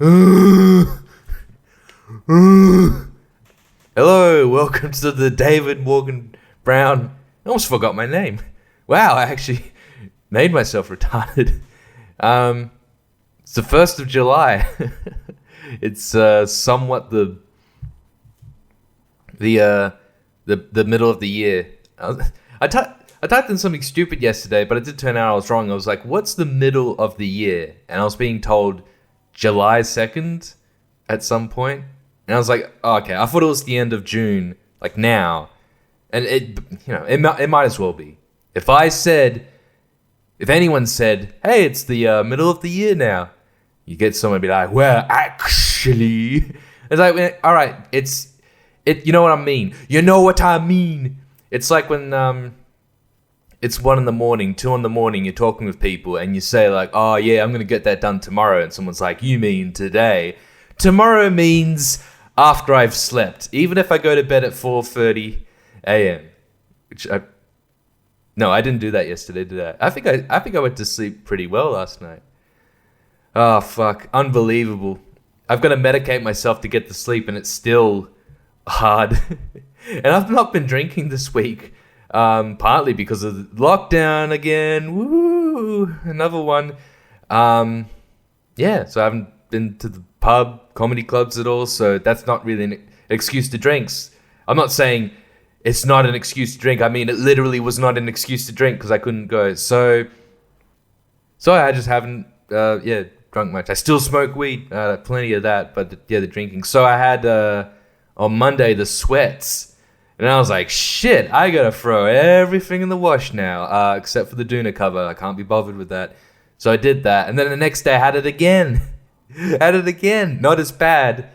Hello, welcome to the David Morgan Brown. I almost forgot my name. Wow, I actually made myself retarded. It's the 1st of July. It's somewhat the middle of the year. I typed in something stupid yesterday, but it did turn out I was wrong. I was like, what's the middle of the year? And I was being told July 2nd at some point. And I was like, oh, okay, I thought it was the end of June, like now. And it might as well be. If anyone said, hey, it's the middle of the year now, you get someone to be like, well, actually, it's like, all right, you know what I mean. You know what I mean. It's like when it's 1 a.m, 2 a.m, you're talking with people and you say like, oh yeah, I'm going to get that done tomorrow. And someone's like, you mean today? Tomorrow means after I've slept. Even if I go to bed at 4:30 a.m. I didn't do that yesterday, did I? I think I went to sleep pretty well last night. Oh, fuck. Unbelievable. I've got to medicate myself to get to sleep and it's still hard. And I've not been drinking this week, partly because of the lockdown again. Woo! Another one. Yeah, so I haven't been to the pub, comedy clubs at all, so that's not really an excuse to drinks. I'm not saying it's not an excuse to drink. I mean, it literally was not an excuse to drink because I couldn't go. So I just haven't, drunk much. I still smoke weed, plenty of that, but the drinking. So I had, on Monday, the sweats. And I was like, shit, I gotta throw everything in the wash now, except for the Duna cover. I can't be bothered with that. So I did that. And then the next day I had it again. Not as bad.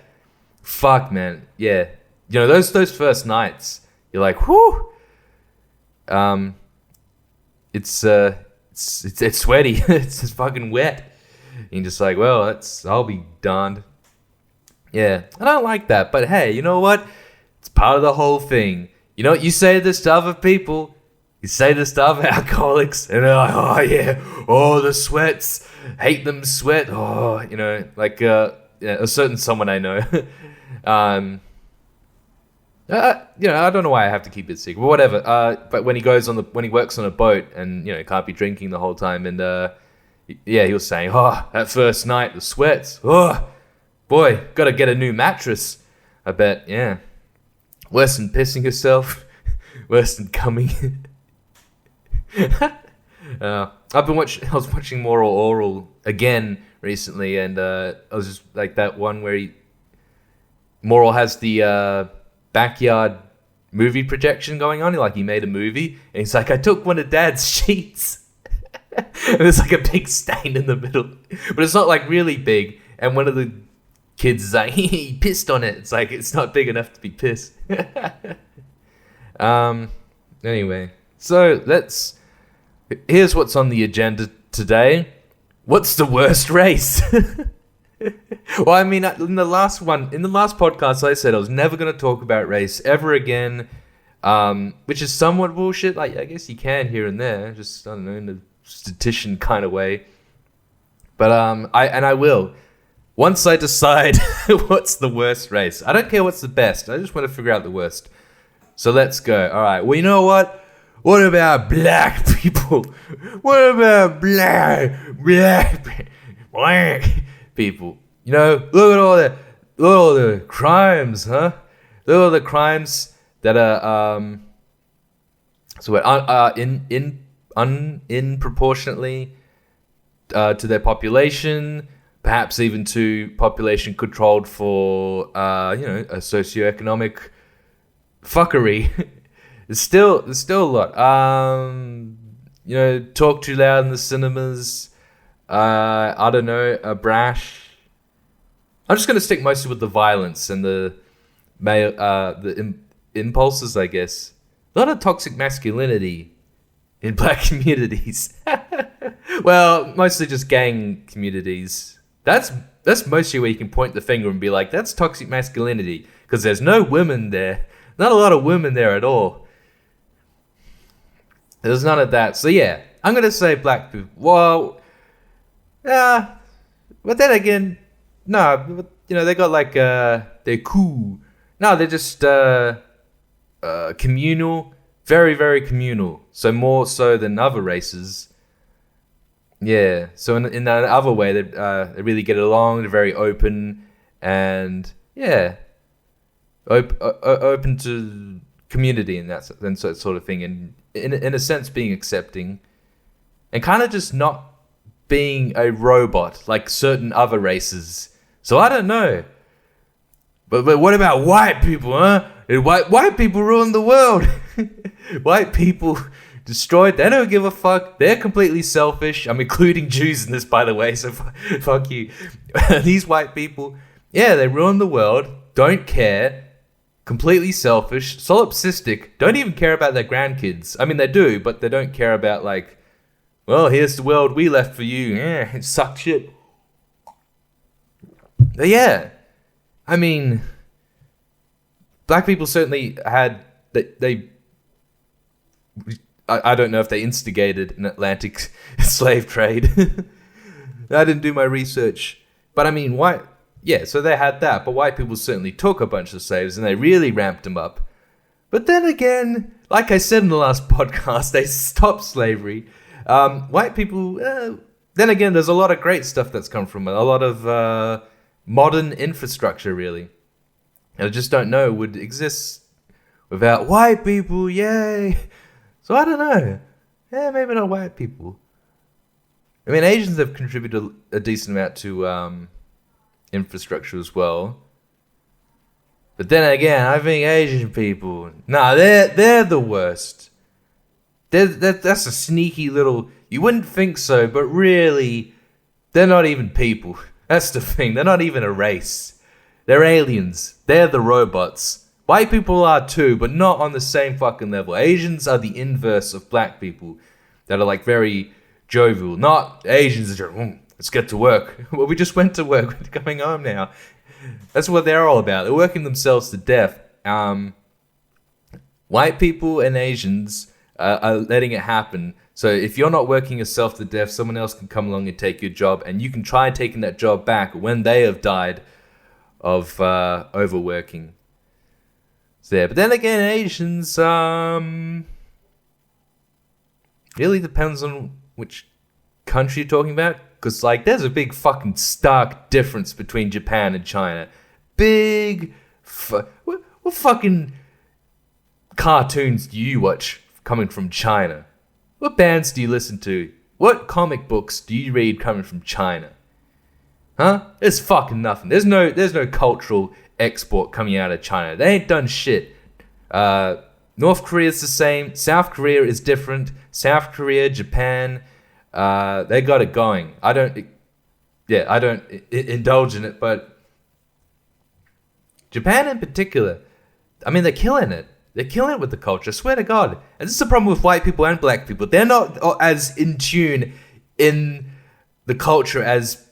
Fuck, man. Yeah. You know, those first nights, you're like, whew. It's sweaty. It's just fucking wet. And you're just like, well, I'll be darned. Yeah. I don't like that. But hey, you know what? It's part of the whole thing. You know, you say this to other people. You say this to other alcoholics. And they're like, oh, yeah. Oh, the sweats. Hate them sweat. Oh, you know, like a certain someone I know. I don't know why I have to keep it secret. But whatever. But when he works on a boat and, you know, can't be drinking the whole time. And, he was saying, oh, that first night, the sweats. Oh, boy, got to get a new mattress. I bet, yeah. Worse than pissing yourself. Worse than coming. I was watching Moral Oral again recently, and I was just like that one where Moral has the backyard movie projection going on. He made a movie, and he's like, I took one of Dad's sheets. And there's like a big stain in the middle, but it's not like really big. And one of the kids is like, he pissed on it. It's like, it's not big enough to be pissed. Anyway, so here's what's on the agenda today. What's the worst race? Well, I mean, in the last podcast, I said I was never going to talk about race ever again, which is somewhat bullshit. Like, I guess you can here and there, just, I don't know, in a statistician kind of way. But I will. Once I decide what's the worst race. I don't care what's the best. I just want to figure out the worst. So let's go. All right. Well, you know what? What about black people? What about black people? You know, look at all the crimes, huh? Look at all the crimes that are in proportionately to their population, perhaps even to population controlled for a socioeconomic fuckery. There's still a lot. Talk too loud in the cinemas. I don't know, brash. I'm just gonna stick mostly with the violence and the impulses, I guess. A lot of toxic masculinity in black communities. Well, mostly just gang communities. That's mostly where you can point the finger and be like, that's toxic masculinity, because there's no women there. Not a lot of women there at all. There's none of that. So yeah, I'm gonna say black people. Well, but then again, No, but, they got like they're cool. No, they're just communal, very very communal. So more so than other races. Yeah. So in that other way, they really get along. They're very open and yeah, open to community and that sort of thing, and in a sense being accepting, and kind of just not being a robot like certain other races. So I don't know. But what about white people, huh? White people ruin the world. White people destroyed. They don't give a fuck. They're completely selfish. I'm including Jews in this, by the way, so fuck you. These white people, yeah, they ruin the world. Don't care. Completely selfish. Solipsistic. Don't even care about their grandkids. I mean, they do, but they don't care about, like, well, here's the world we left for you. Yeah, it sucked shit. But yeah. I mean, black people certainly had I don't know if they instigated an Atlantic slave trade. I didn't do my research, but I mean, so they had that, but white people certainly took a bunch of slaves and they really ramped them up. But then again, like I said in the last podcast, they stopped slavery. White people, then again, there's a lot of great stuff that's come from it. A lot of modern infrastructure, really. I just don't know would exist without white people. Yay! So I don't know. Yeah, maybe not white people. I mean, Asians have contributed a decent amount to infrastructure as well. But then again, I think Asian people, they're the worst. That's a sneaky little. You wouldn't think so, but really, they're not even people. That's the thing. They're not even a race. They're aliens. They're the robots. White people are too, but not on the same fucking level. Asians are the inverse of black people that are like very jovial. Not Asians that are, let's get to work. Well, we just went to work. We're coming home now. That's what they're all about. They're working themselves to death. White people and Asians are letting it happen. So if you're not working yourself to death, someone else can come along and take your job, and you can try taking that job back when they have died of overworking. So yeah, but then again, Asians, really depends on which country you're talking about, because like there's a big fucking stark difference between Japan and China. Big, what fucking cartoons do you watch coming from China? What bands do you listen to? What comic books do you read coming from China? Huh? There's fucking nothing. There's no cultural export coming out of China. They ain't done shit. North Korea's the same. South Korea is different. South Korea, Japan, they got it going. I don't indulge in it, but Japan in particular, I mean, they're killing it. They're killing it with the culture, I swear to God. And this is the problem with white people and black people. They're not as in tune in the culture as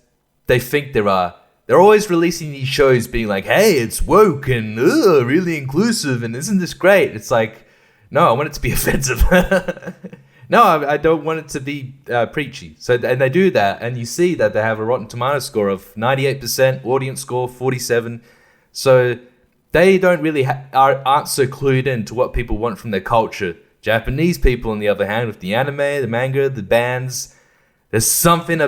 they think there are. They're always releasing these shows being like, hey, it's woke and really inclusive and isn't this great? It's like, no, I want it to be offensive. No, I don't want it to be preachy. So, and they do that, and you see that they have a Rotten Tomatoes score of 98%, audience score 47. So they don't really aren't so clued in to what people want from their culture. Japanese people, on the other hand, with the anime, the manga, the bands, there's something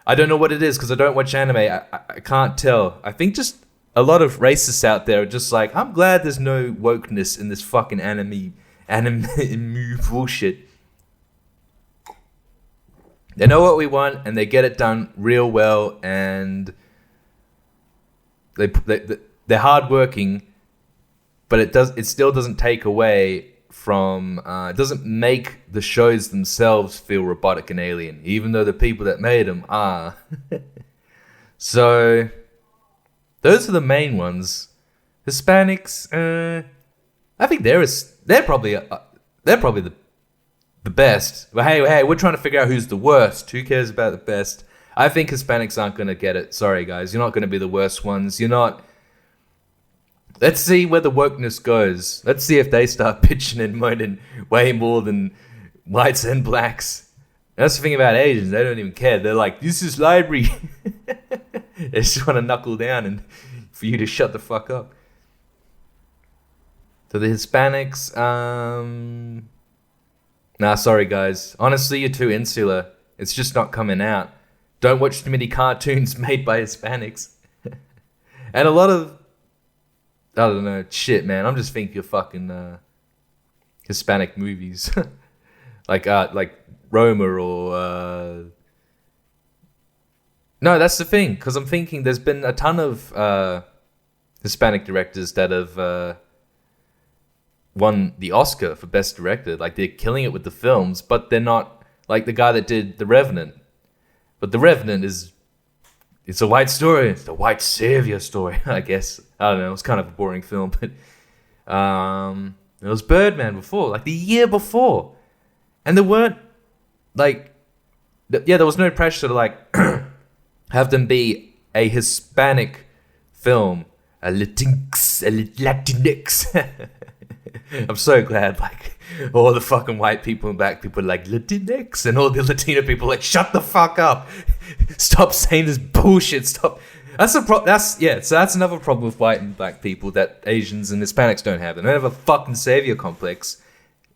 I don't know what it is because I don't watch anime. I can't tell. I think just a lot of racists out there are just like, I'm glad there's no wokeness in this fucking anime bullshit. They know what we want and they get it done real well, and they're hardworking, but it still doesn't take away from it doesn't make the shows themselves feel robotic and alien, even though the people that made them are. So those are the main ones. Hispanics, I think they're probably the best. But hey, we're trying to figure out who's the worst. Who cares about the best? I think Hispanics aren't going to get it. Sorry, guys. You're not going to be the worst ones. You're not. Let's see where the wokeness goes. Let's see if they start bitching and moaning way more than whites and blacks. That's the thing about Asians. They don't even care. They're like, this is library. They just want to knuckle down and for you to shut the fuck up. So the Hispanics, nah, sorry guys. Honestly, you're too insular. It's just not coming out. Don't watch too many cartoons made by Hispanics. And a lot of, I don't know, shit, man. I'm just thinking of fucking Hispanic movies. like Roma or... No, that's the thing. Because I'm thinking there's been a ton of Hispanic directors that have won the Oscar for Best Director. Like, they're killing it with the films, but they're not like the guy that did The Revenant. But The Revenant it's a white story. It's the white savior story, I guess. I don't know. It was kind of a boring film, but it was Birdman before, like the year before. And there weren't, like, there was no pressure to, like, have them be a Hispanic film. A Latinx. I'm so glad, like, all the fucking white people and black people are like, Latinx, and all the Latino people are like, shut the fuck up. Stop saying this bullshit. Stop. So that's another problem with white and black people that Asians and Hispanics don't have. They don't have a fucking savior complex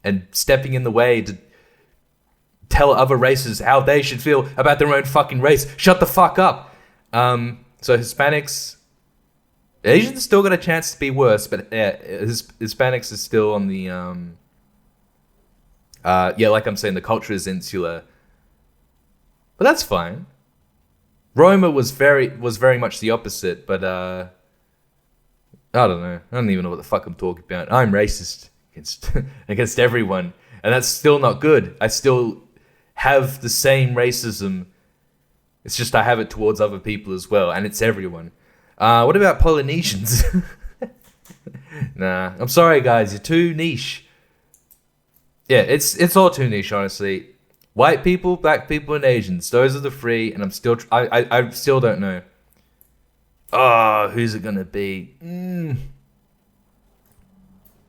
and stepping in the way to tell other races how they should feel about their own fucking race. Shut the fuck up. So Hispanics... Asians still got a chance to be worse, but Hispanics is still on the... like I'm saying, the culture is insular. But that's fine. Roma was very much the opposite, but I don't know. I don't even know what the fuck I'm talking about. I'm racist against everyone, and that's still not good. I still have the same racism. It's just I have it towards other people as well, and it's everyone. What about Polynesians? Nah, I'm sorry guys, you're too niche. Yeah, it's all too niche, honestly. White people, black people, and Asians. Those are the three, and I still don't know. Oh, who's it gonna be?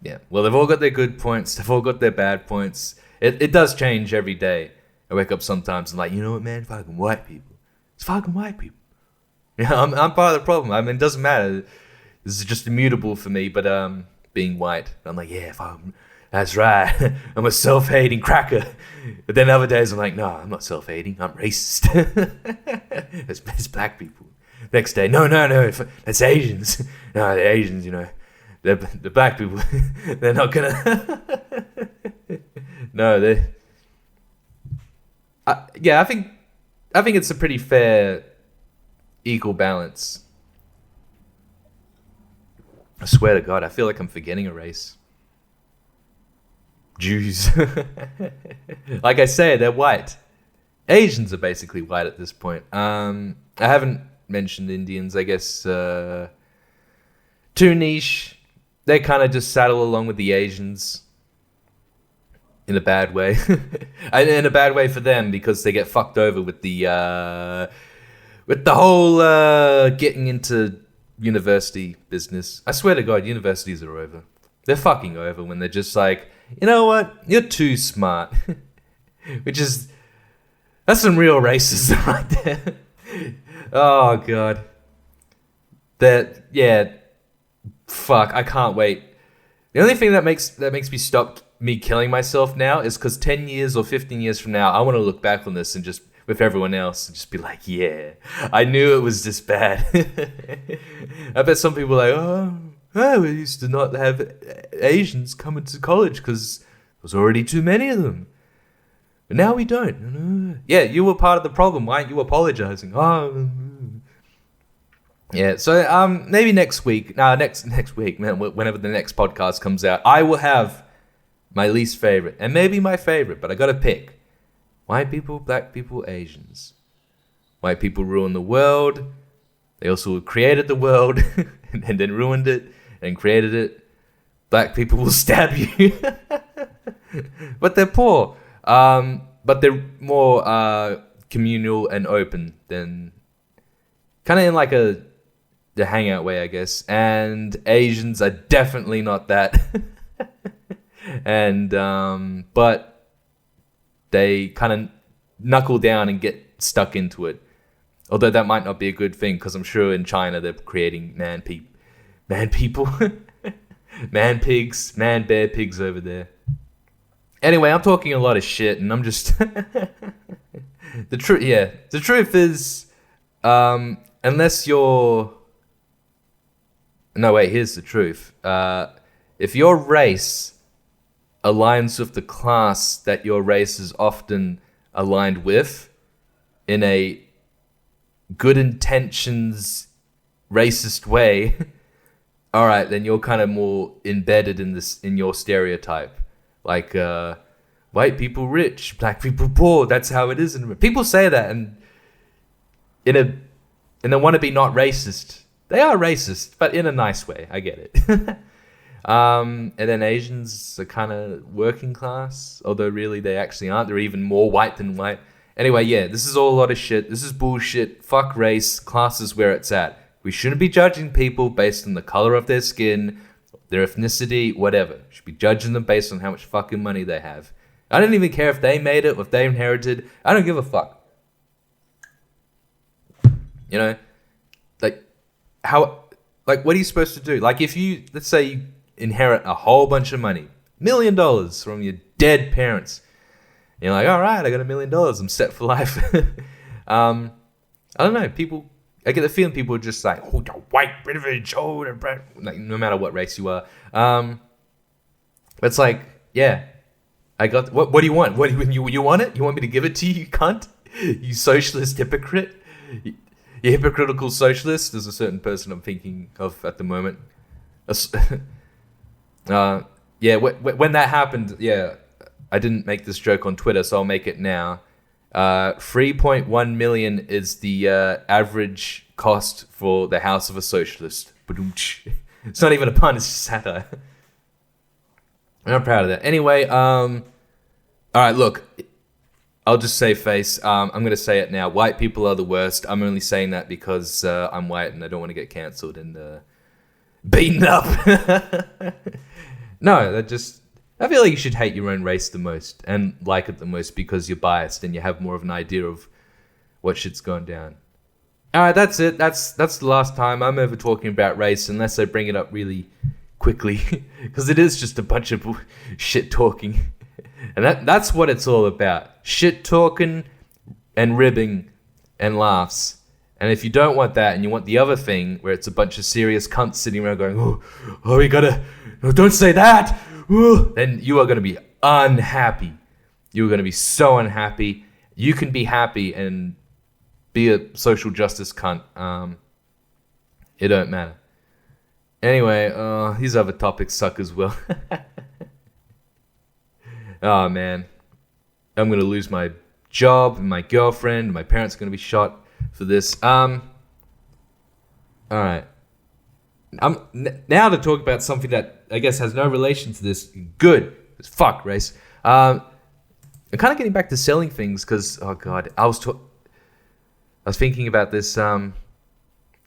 Yeah, well, they've all got their good points. They've all got their bad points. It does change every day. I wake up sometimes and like, you know what, man? Fucking white people. It's fucking white people. Yeah, I'm part of the problem. I mean, it doesn't matter. This is just immutable for me, but being white, I'm like, yeah, that's right. I'm a self-hating cracker. But then other days I'm like, no, I'm not self-hating. I'm racist. It's black people. Next day, no, that's Asians. No, the Asians, you know, the black people. They're not gonna. No, they. I think it's a pretty fair, equal balance. I swear to God, I feel like I'm forgetting a race. Jews. Like I say, they're white. Asians are basically white at this point. I haven't mentioned Indians, I guess. Too niche. They kind of just saddle along with the Asians. In a bad way. And in a bad way for them, because they get fucked over with the whole getting into university business. I swear to God, universities are over. They're fucking over when they're just like, you know what? You're too smart. That's some real racism right there. Oh, God. Fuck, I can't wait. The only thing that makes me stop me killing myself now is because 10 years or 15 years from now, I want to look back on this and just, with everyone else, and just be like, yeah, I knew it was this bad. I bet some people are like, oh, we used to not have Asians coming to college because there was already too many of them. But now we don't. Yeah, you were part of the problem. Why aren't you apologizing? Oh, yeah. So maybe next week. Next week, man. Whenever the next podcast comes out, I will have my least favorite and maybe my favorite, but I gotta pick. White people, black people, Asians. White people ruined the world. They also created the world and then ruined it and created it. Black people will stab you. But they're poor. But they're more communal and open than... kind of in like the hangout way, I guess. And Asians are definitely not that. And but they kind of knuckle down and get stuck into it Although that might not be a good thing, because I'm sure in China they're creating man people, man pigs, man bear pigs over there. Anyway, I'm talking a lot of shit, and I'm just the truth is, unless you're no wait, here's the truth. If your race aligns with the class that your race is often aligned with, in a good intentions racist way, all right, then you're kind of more embedded in your stereotype. Like, white people rich, black people poor. That's how it is. And people say that, and they want to be not racist. They are racist, but in a nice way. I get it. And then Asians are kind of working class, although really they actually aren't. They're even more white than white. Anyway, yeah, this is all a lot of shit. This is bullshit. Fuck race. Class is where it's at. We shouldn't be judging people based on the color of their skin, their ethnicity, whatever. We should be judging them based on how much fucking money they have. I don't even care if they made it or if they inherited. I don't give a fuck. You know? What are you supposed to do? Like, if you, let's say you inherit a whole bunch of money, $1 million from your dead parents. And you're like, all right, I got $1 million. I'm set for life. I don't know. I get the feeling people are just like, oh, the white privilege, like, no matter what race you are. It's like, yeah, I got. What do you want? What you want it? You want me to give it to you, you cunt? You socialist hypocrite. You hypocritical socialist. There's a certain person I'm thinking of at the moment. Yeah, when that happened, yeah, I didn't make this joke on Twitter, so I'll make it now. 3.1 million is the average cost for the house of a socialist. It's not even a pun, it's just satire. I'm proud of that. Anyway, all right, look, I'll just save face. I'm going to say it now. White people are the worst. I'm only saying that because I'm white and I don't want to get cancelled and beaten up. No, I feel like you should hate your own race the most and like it the most because you're biased and you have more of an idea of what shit's going down. All right, that's it. That's the last time I'm ever talking about race unless I bring it up really quickly because it is just a bunch of shit talking. And that's what it's all about. Shit talking and ribbing and laughs. And if you don't want that and you want the other thing where it's a bunch of serious cunts sitting around going, oh, we gotta, no, don't say that. Then you are going to be unhappy. You're going to be so unhappy. You can be happy and be a social justice cunt. It don't matter. Anyway, these other topics suck as well. Oh, man. I'm going to lose my job and my girlfriend. And my parents are going to be shot for this. All right. Now to talk about something that I guess has no relation to this. Good. Fuck, race. I'm kind of getting back to selling things because, oh, God. I was thinking about this. I'm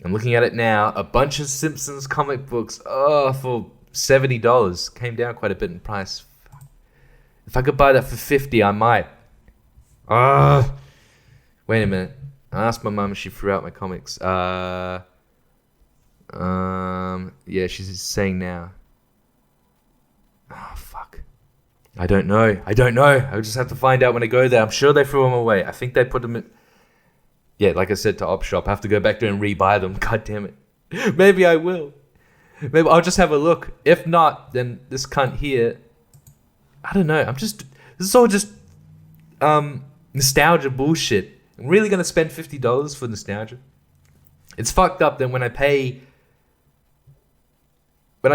looking at it now. A bunch of Simpsons comic books. Oh, for $70. Came down quite a bit in price. If I could buy that for $50, I might. Wait a minute. I asked my mum if she threw out my comics. Yeah, she's saying now. Oh, fuck. I don't know. I'll just have to find out when I go there. I'm sure they threw them away. I think they put them in... Yeah, like I said, to Op Shop. I have to go back there and rebuy them. God damn it. Maybe I will. Maybe I'll just have a look. If not, then this cunt here... I don't know. This is all just nostalgia bullshit. I'm really going to spend $50 for nostalgia? It's fucked up that when I pay... When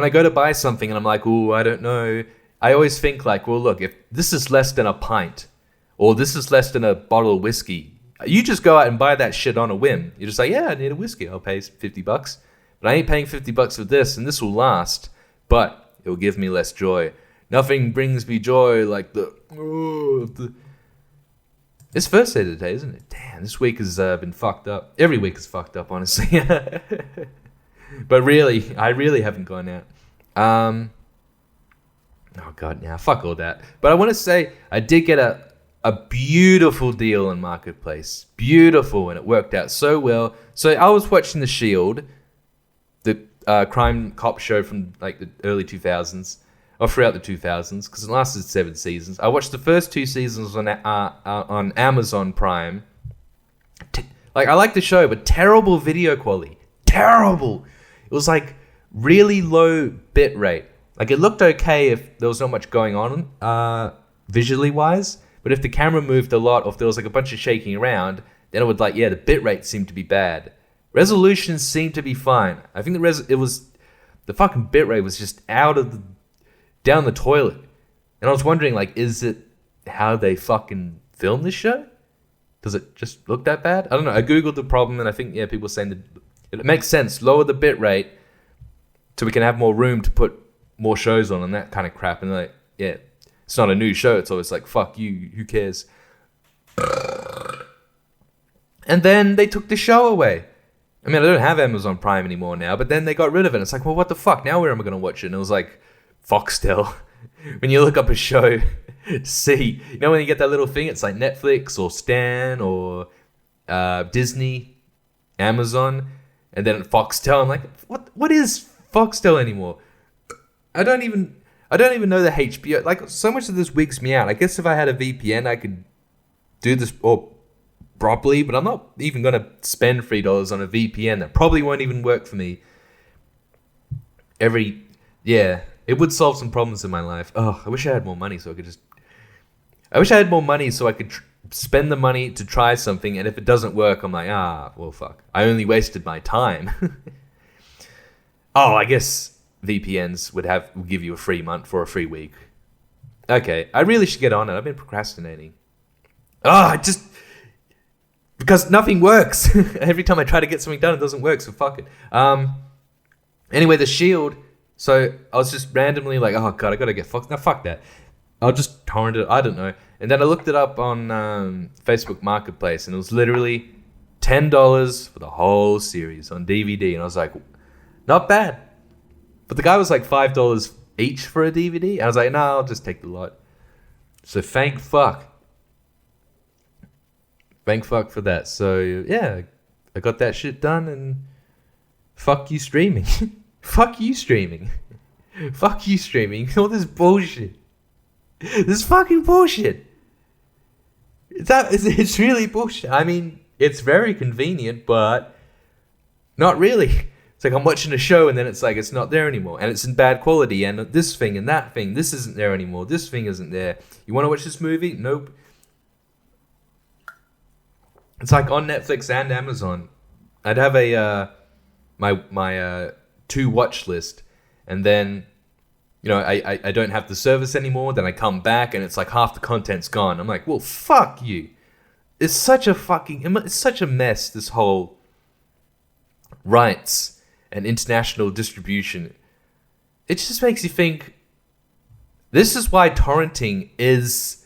I go to buy something and I'm like, ooh, I don't know, I always think like, well, look, if this is less than a pint or this is less than a bottle of whiskey, you just go out and buy that shit on a whim. You're just like, yeah, I need a whiskey. I'll pay $50. But I ain't paying $50 for this, and this will last, but it will give me less joy. Nothing brings me joy like It's first day today, isn't it? Damn, this week has been fucked up. Every week is fucked up, honestly. But really, I really haven't gone out. Oh, God, now, fuck all that. But I want to say, I did get a beautiful deal on Marketplace. Beautiful, and it worked out so well. So I was watching The Shield, the crime cop show from like the early 2000s, or throughout the 2000s, because it lasted 7 seasons. I watched the first 2 seasons on Amazon Prime. I like the show, but terrible video quality. Terrible. It was like really low bit rate. Like it looked okay if there was not much going on visually wise, but if the camera moved a lot, or if there was like a bunch of shaking around, then it would the bit rate seemed to be bad. Resolution seemed to be fine. I think the fucking bit rate was just down the toilet. And I was wondering, like, is it how they fucking filmed this show? Does it just look that bad? I don't know. I googled the problem, and I think people saying that it makes sense. Lower the bit rate so we can have more room to put more shows on and that kind of crap. And it's not a new show. It's always like, fuck you, who cares? And then they took the show away. I mean, I don't have Amazon Prime anymore now, but then they got rid of it. It's like, well, what the fuck? Now where am I going to watch it? And it was like, Foxtel. When you look up a show, see, when you get that little thing, it's like Netflix or Stan or Disney, Amazon, and then Foxtel. I'm like, what is Foxtel anymore? I don't even know the HBO. Like, so much of this wigs me out. I guess if I had a VPN, I could do this properly, but I'm not even going to spend $3 on a VPN. That probably won't even work for me. It would solve some problems in my life. Oh, I wish I had more money so I could spend the money to try something, and if it doesn't work, I'm like, well, fuck. I only wasted my time. I guess VPNs would give you a free month for a free week. Okay, I really should get on it. I've been procrastinating. Because nothing works. Every time I try to get something done, it doesn't work, so fuck it. Anyway, The Shield. So I was just randomly like, oh god, I gotta get fucked. Now fuck that. I'll just torrent it. I don't know. And then I looked it up on Facebook Marketplace, and it was literally $10 for the whole series on DVD. And I was like, not bad. But the guy was like $5 each for a DVD. And I was like, nah, I'll just take the lot. So thank fuck. Thank fuck for that. So yeah, I got that shit done, and fuck you streaming. Fuck you streaming. Fuck you streaming. All this bullshit. This fucking bullshit. It's really bullshit. I mean, it's very convenient, but not really. It's like I'm watching a show and then it's like it's not there anymore. And it's in bad quality, and this thing and that thing. This isn't there anymore. This thing isn't there. You want to watch this movie? Nope. It's like on Netflix and Amazon. I'd have my to watch list, and then I don't have the service anymore. Then I come back and it's like half the content's gone. I'm like, well, fuck you. It's such a mess, this whole rights and international distribution. It just makes you think, this is why torrenting is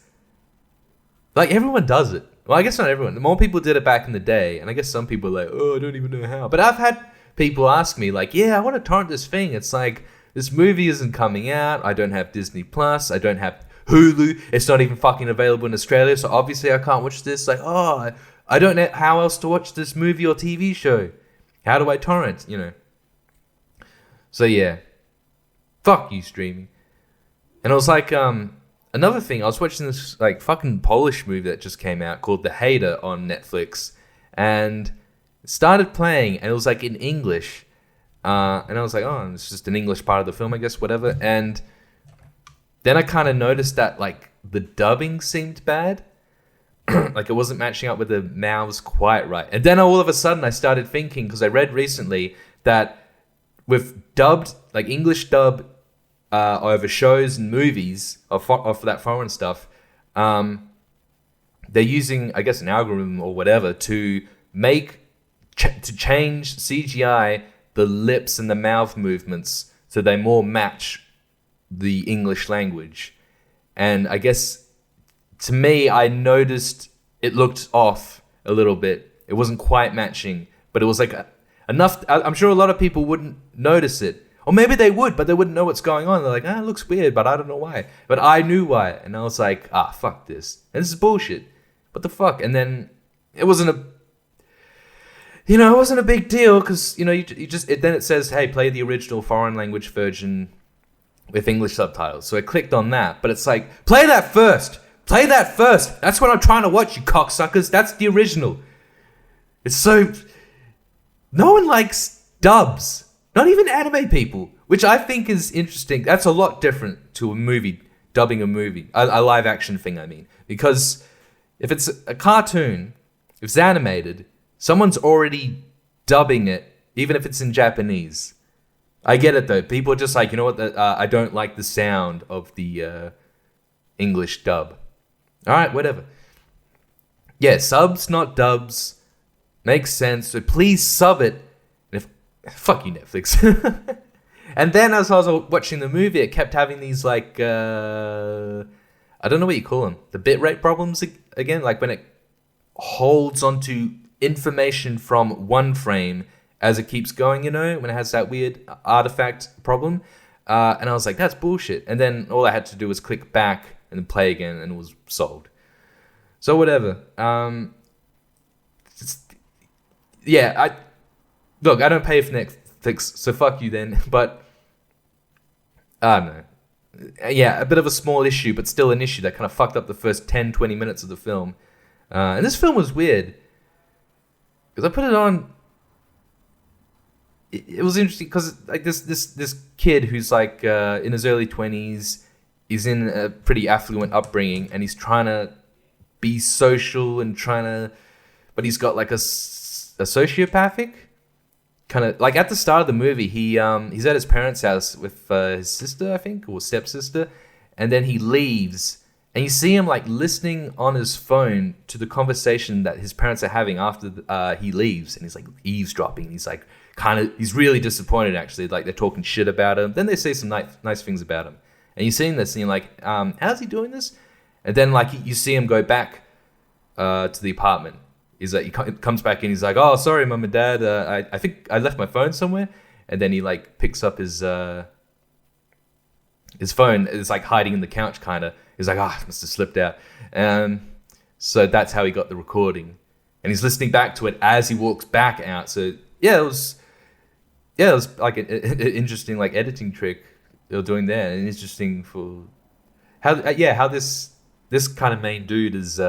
like, everyone does it. Well, I guess not everyone. More people did it back in the day, and I guess some people are like, I don't even know how. But I've had people ask me like, I want to torrent this thing. It's like, this movie isn't coming out. I don't have Disney Plus. I don't have Hulu. It's not even fucking available in Australia, so obviously I can't watch this. Like, I don't know how else to watch this movie or TV show. How do I torrent? So yeah, fuck you streaming. And I was like, another thing, I was watching this like fucking Polish movie that just came out called The Hater on Netflix, and it started playing, and it was like in English, and I was like, it's just an English part of the film, I guess, whatever. And then I kind of noticed that like the dubbing seemed bad. Like it wasn't matching up with the mouths quite right. And then all of a sudden I started thinking, because I read recently that with dubbed, like English dub over shows and movies of that foreign stuff, they're using, I guess, an algorithm or whatever to change CGI the lips and the mouth movements so they more match the English language. And I guess, to me, I noticed it looked off a little bit. It wasn't quite matching, but it was like enough. I'm sure a lot of people wouldn't notice it. Or maybe they would, but they wouldn't know what's going on. They're like, it looks weird, but I don't know why. But I knew why. And I was like, fuck this. And this is bullshit. What the fuck? And then it wasn't a big deal because, then it says, hey, play the original foreign language version with English subtitles. So I clicked on that, but it's like, play that first. Play that first. That's what I'm trying to watch, you cocksuckers. That's the original. It's so... No one likes dubs. Not even anime people, which I think is interesting. That's a lot different to a movie, dubbing a movie. A live action thing, I mean. Because if it's a cartoon, if it's animated, someone's already dubbing it, even if it's in Japanese. I get it, though. People are just like, you know what? I don't like the sound of the English dub. All right, whatever. Yeah, subs, not dubs. Makes sense. So please sub it. Fuck you, Netflix. And then as I was watching the movie, it kept having these, like, I don't know what you call them. The bitrate problems again. Like when it holds onto information from one frame as it keeps going, when it has that weird artifact problem. And I was like, that's bullshit. And then all I had to do was click back and then play again, and it was solved. So whatever. I don't pay for Netflix, so fuck you then. But I don't know. Yeah, a bit of a small issue, but still an issue that kind of fucked up the first 10, 20 minutes of the film. And this film was weird because I put it on. It was interesting because like this kid who's like in his early 20s, he's in a pretty affluent upbringing, and he's trying to be social and but he's got like a sociopathic kind of, like at the start of the movie, he's at his parents' house with his sister, I think, or stepsister, and then he leaves, and you see him like listening on his phone to the conversation that his parents are having after he leaves, and he's like eavesdropping. He's like he's really disappointed actually, like they're talking shit about him. Then they say some nice things about him, and you're seeing this, and you're like, how's he doing this? And then like you see him go back to the apartment. He's like, he comes back in. He's like, "Oh, sorry, mum and dad. I think I left my phone somewhere." And then he like picks up his phone. It's like hiding in the couch, kind of. He's like, it must have slipped out. So that's how he got the recording. And he's listening back to it as he walks back out. So it was like an interesting like editing trick they were doing there, and interesting for how this kind of main dude is.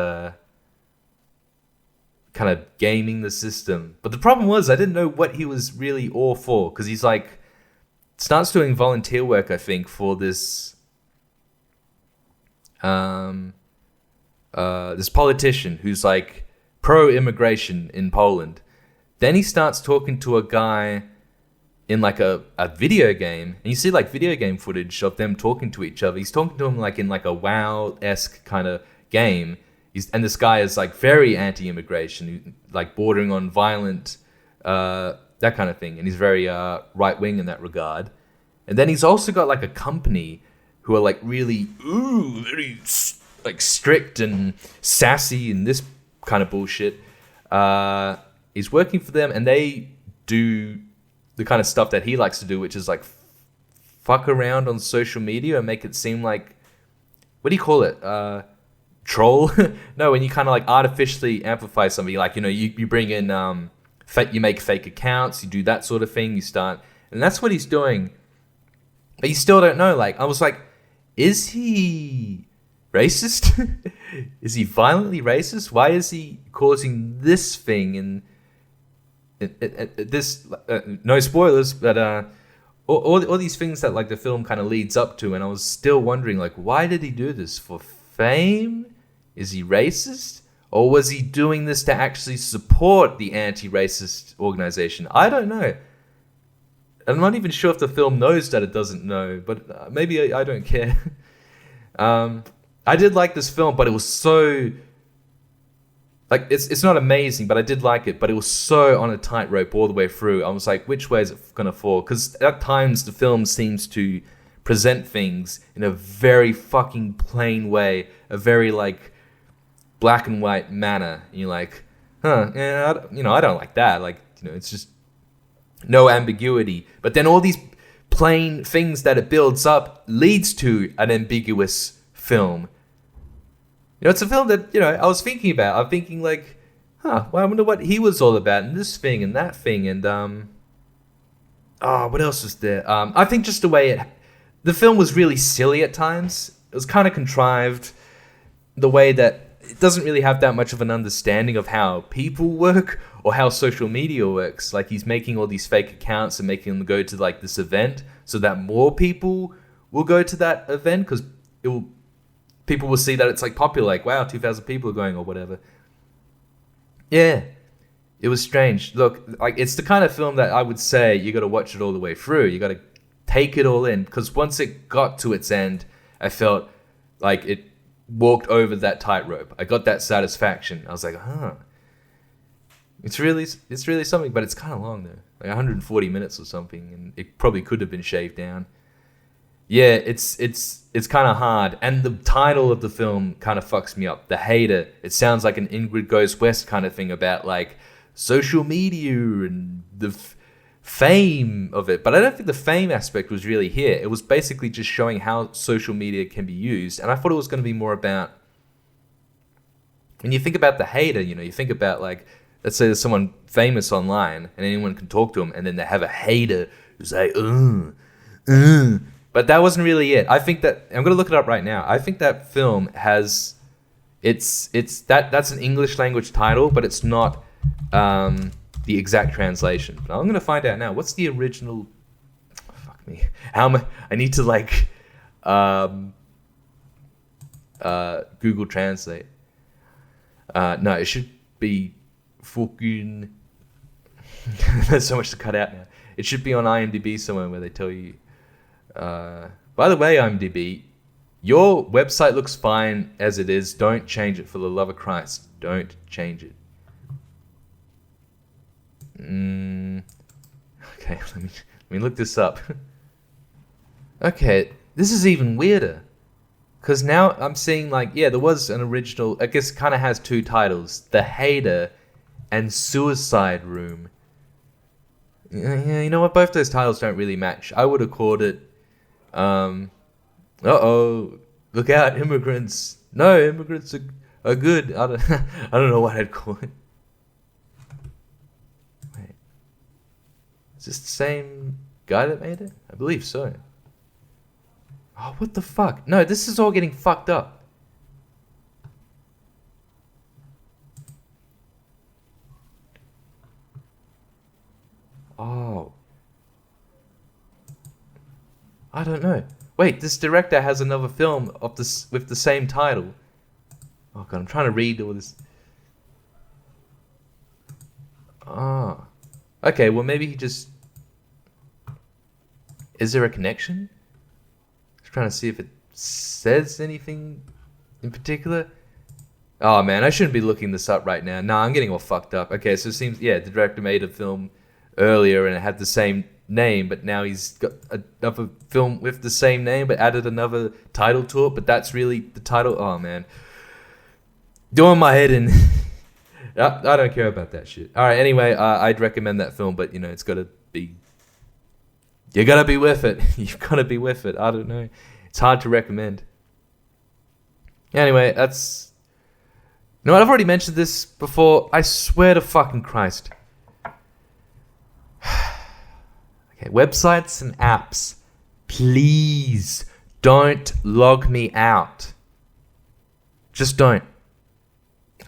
Kind of gaming the system. But the problem was I didn't know what he was really all for, because he's like starts doing volunteer work, I think, for this this politician who's like pro-immigration in Poland. Then he starts talking to a guy in like a video game, and you see like video game footage of them talking to each other. He's talking to him like in like a WoW-esque kind of game. And this guy is like very anti-immigration, like bordering on violent, that kind of thing. And he's very right-wing in that regard. And then he's also got like a company who are like really, very like strict and sassy and this kind of bullshit. He's working for them, and they do the kind of stuff that he likes to do, which is like fuck around on social media and make it seem like, what do you call it? Troll? No, when you kind of like artificially amplify something, like, you bring in you make fake accounts, you do that sort of thing, and that's what he's doing. But you still don't know. Like, I was like, is he racist? Is he violently racist? Why is he causing this thing? And this no spoilers, but all these things that like the film kind of leads up to, and I was still wondering, like, why did he do this? For fame? Is he racist? Or was he doing this to actually support the anti-racist organization? I don't know. I'm not even sure if the film knows that it doesn't know, but maybe I don't care. I did like this film, but it was so... Like, it's not amazing, but I did like it, but it was so on a tightrope all the way through. I was like, which way is it going to fall? Because at times the film seems to present things in a very fucking plain way, a very like black and white manner. And you're like, I don't like that. Like, it's just no ambiguity. But then all these plain things that it builds up leads to an ambiguous film. It's a film that, I was thinking about. I'm thinking like, well, I wonder what he was all about, and this thing and that thing, and what else was there? I think just the way the film was really silly at times. It was kind of contrived, the way that it doesn't really have that much of an understanding of how people work or how social media works. Like, he's making all these fake accounts and making them go to like this event so that more people will go to that event, because people will see that it's like popular, like, wow, 2,000 people are going or whatever. Yeah, it was strange. Look, like, it's the kind of film that I would say you got to watch it all the way through. You got to take it all in, because once it got to its end, I felt like it walked over that tightrope. I got that satisfaction. I was like, it's really something, but it's kind of long though, like 140 minutes or something, and it probably could have been shaved down. Yeah, it's kind of hard, and the title of the film kind of fucks me up. The Hater. It sounds like an Ingrid Goes West kind of thing about like social media and the fame of it, but I don't think the fame aspect was really here. It was basically just showing how social media can be used, and I thought it was going to be more about, when you think about the hater, you think about like, let's say there's someone famous online and anyone can talk to them, and then they have a hater who's like, but that wasn't really it. I think that, I'm going to look it up right now. I think that film has, that's an English language title, but it's not the exact translation. But I'm going to find out now. What's the original? Fuck me. I need to like Google Translate. No, it should be fucking. There's so much to cut out now. It should be on IMDb somewhere where they tell you. By the way, IMDb, your website looks fine as it is. Don't change it, for the love of Christ. Don't change it. Okay, let me look this up. Okay, this is even weirder, because now I'm seeing like, yeah, there was an original. I guess it kind of has two titles: The Hater and Suicide Room. Yeah, you know what? Both those titles don't really match. I would have called it, look out, immigrants. No, immigrants are good. I don't know what I'd call it. Wait, is this the same guy that made it? I believe so. Oh, what the fuck? No, this is all getting fucked up. Oh. I don't know. Wait, this director has another film of this with the same title. Oh god, I'm trying to read all this. Ah. Okay, well maybe he just... Is there a connection? Just trying to see if it says anything in particular. Oh man, I shouldn't be looking this up right now. Nah, I'm getting all fucked up. Okay, so it seems, yeah, the director made a film earlier and it had the same name, but now he's got another film with the same name but added another title to it, but that's really the title. Oh man, doing my head in. I don't care about that shit. All right, anyway, I'd recommend that film, but it's got to be, you gotta be with it. You've got to be with it. I don't know, it's hard to recommend. Anyway, that's, what, I've already mentioned this before. I swear to fucking Christ. Okay, websites and apps, please don't log me out. Just don't.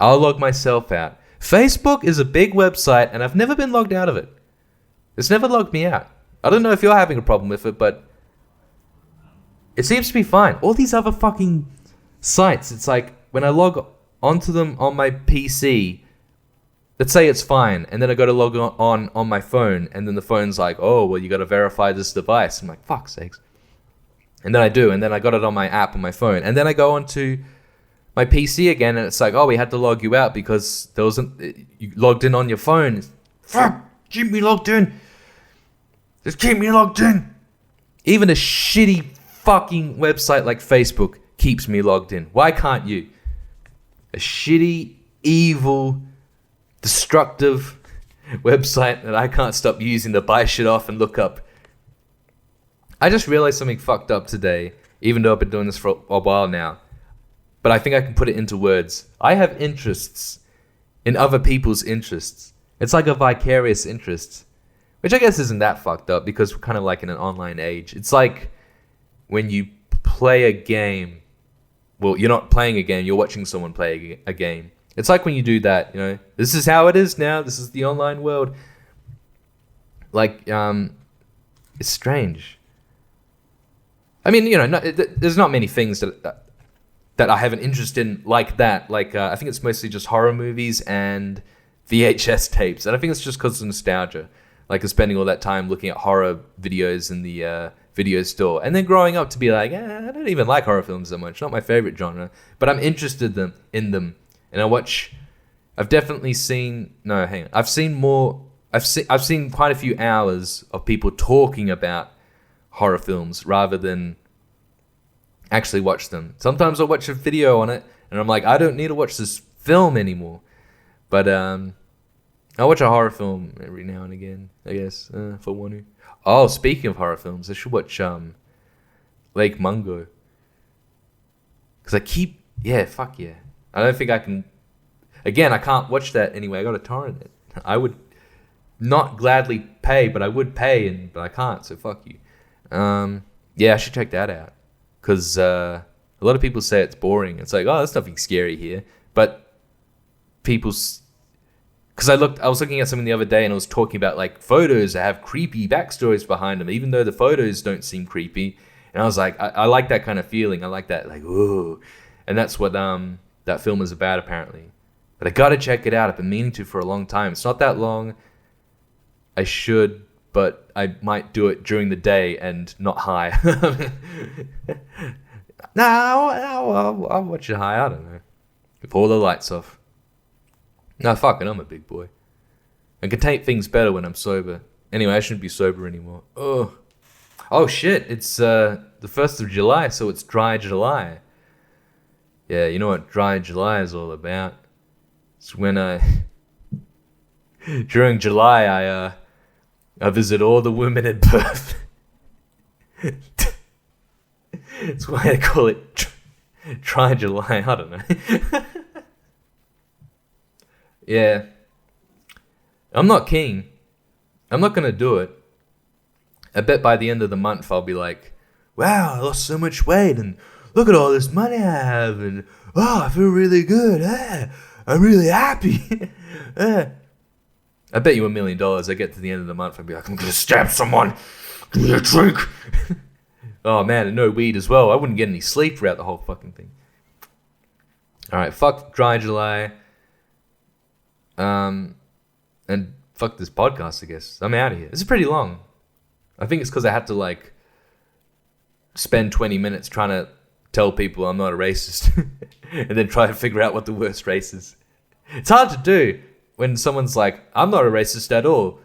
I'll log myself out. Facebook is a big website and I've never been logged out of it. It's never logged me out. I don't know if you're having a problem with it, but it seems to be fine. All these other fucking sites, it's like when I log onto them on my PC, let's say it's fine, and then I go to log on my phone, and then the phone's like, oh, well, you got to verify this device. I'm like, fuck's sakes. And then I do, and then I got it on my app on my phone. And then I go onto my PC again, and it's like, oh, we had to log you out because there wasn't, you logged in on your phone. Fuck, keep me logged in. Just keep me logged in. Even a shitty fucking website like Facebook keeps me logged in. Why can't you? A shitty, evil, destructive website that I can't stop using to buy shit off and look up I just realized something fucked up today, even though I've been doing this for a while now. But I think I can put it into words. I have interests in other people's interests. It's like a vicarious interest, which I guess isn't that fucked up because we're kind of like in an online age. It's like when you play a game. Well, you're not playing a game, you're watching someone play a game. It's like when you do that, you know, this is how it is now, this is the online world. Like, it's strange. I mean, you know, there's not many things that I have an interest in like that. Like, I think it's mostly just horror movies and VHS tapes. And I think it's just because of nostalgia. Like, spending all that time looking at horror videos in the video store. And then growing up to be like, I don't even like horror films that much. Not my favorite genre. But I'm interested in them. And I've definitely seen... No, hang on. I've seen quite a few hours of people talking about horror films rather than actually watch them. Sometimes I'll watch a video on it and I'm like, I don't need to watch this film anymore. But I'll watch a horror film every now and again, I guess, if I want to. Oh, speaking of horror films, I should watch Lake Mungo. Because fuck yeah. I don't think I can... Again, I can't watch that anyway. I got to torrent it. I would not gladly pay, but I would pay, but I can't, so fuck you. Yeah, I should check that out. Because a lot of people say it's boring. It's like, oh, there's nothing scary here. But people's... Because I was looking at something the other day and I was talking about like photos that have creepy backstories behind them, even though the photos don't seem creepy. And I was like, I like that kind of feeling. I like that, like, ooh. And that's what that film is about, apparently. But I gotta check it out. I've been meaning to for a long time. It's not that long. I should, but I might do it during the day and not high. No, I'll watch it high. I don't know. With all the lights off. No, fuck it, I'm a big boy. I can take things better when I'm sober. Anyway, I shouldn't be sober anymore. Oh shit, it's the 1st of July, so it's Dry July. Yeah, you know what Dry July is all about. It's when during July, I visit all the women at birth. That's why I call it Dry July, I don't know. Yeah. I'm not keen. I'm not gonna do it. I bet by the end of the month I'll be like, wow, I lost so much weight and look at all this money I have and I feel really good. I'm really happy. I bet you $1 million I get to the end of the month I'll be like, I'm gonna stab someone. Give me a drink. Oh man, and no weed as well. I wouldn't get any sleep throughout the whole fucking thing. Alright, fuck Dry July. And fuck this podcast, I guess. I'm out of here. This is pretty long. I think it's because I had to, like, spend 20 minutes trying to tell people I'm not a racist. And then try to figure out what the worst race is. It's hard to do when someone's like, I'm not a racist at all.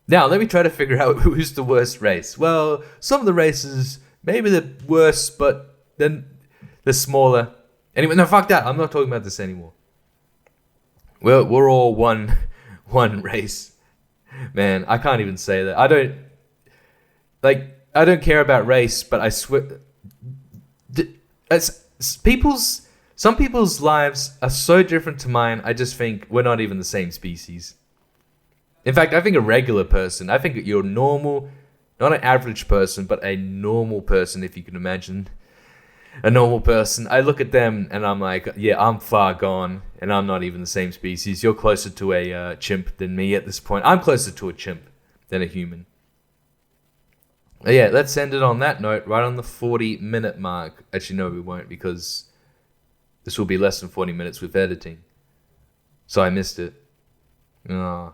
Now, let me try to figure out who's the worst race. Well, some of the races, maybe they're worse, but then they're smaller. Anyway, no, fuck that. I'm not talking about this anymore. We're all one race. Man, I can't even say that. I don't care about race, but I swear... Some people's lives are so different to mine, I just think we're not even the same species. In fact, I think a regular person, I think you're normal, not an average person, but a normal person, if you can imagine. A normal person, I look at them and I'm like, yeah, I'm far gone and I'm not even the same species. You're closer to a chimp than me at this point. I'm closer to a chimp than a human. But yeah, let's end it on that note, right on the 40-minute mark. Actually, no, we won't, because this will be less than 40 minutes with editing. So I missed it. Oh.